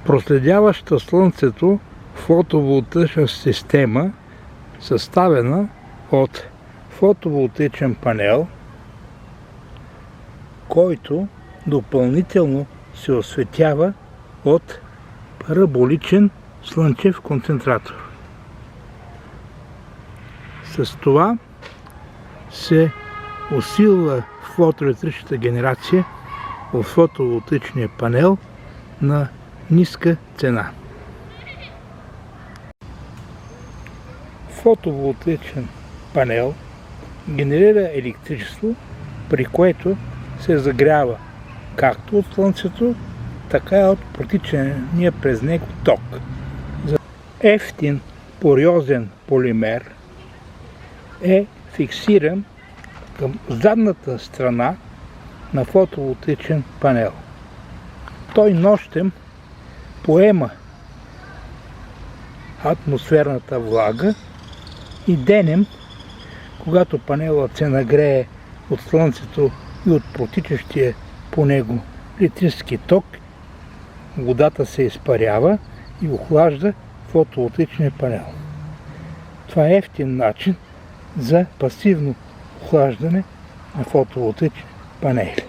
проследяваща Слънцето фотоволтаична система, съставена от фотоволтаичен панел, който допълнително се осветява от параболичен слънчев концентратор. С това се усилва фотоелектричната генерация от фотоволтаичния панел на ниска цена. Фотоволтаичен панел генерира електричество, при което се загрява както от Слънцето, така и от протичания през него ток. Евтин пориозен полимер е фиксиран към задната страна на фотоволтаичен панел. Той нощем поема атмосферната влага и денем, когато панелът се нагрее от Слънцето и от протичащия по него електрически ток, водата се изпарява и охлажда фотоволтаичния панел. Това е евтин начин за пасивно охлаждане на фотоволтаични панели.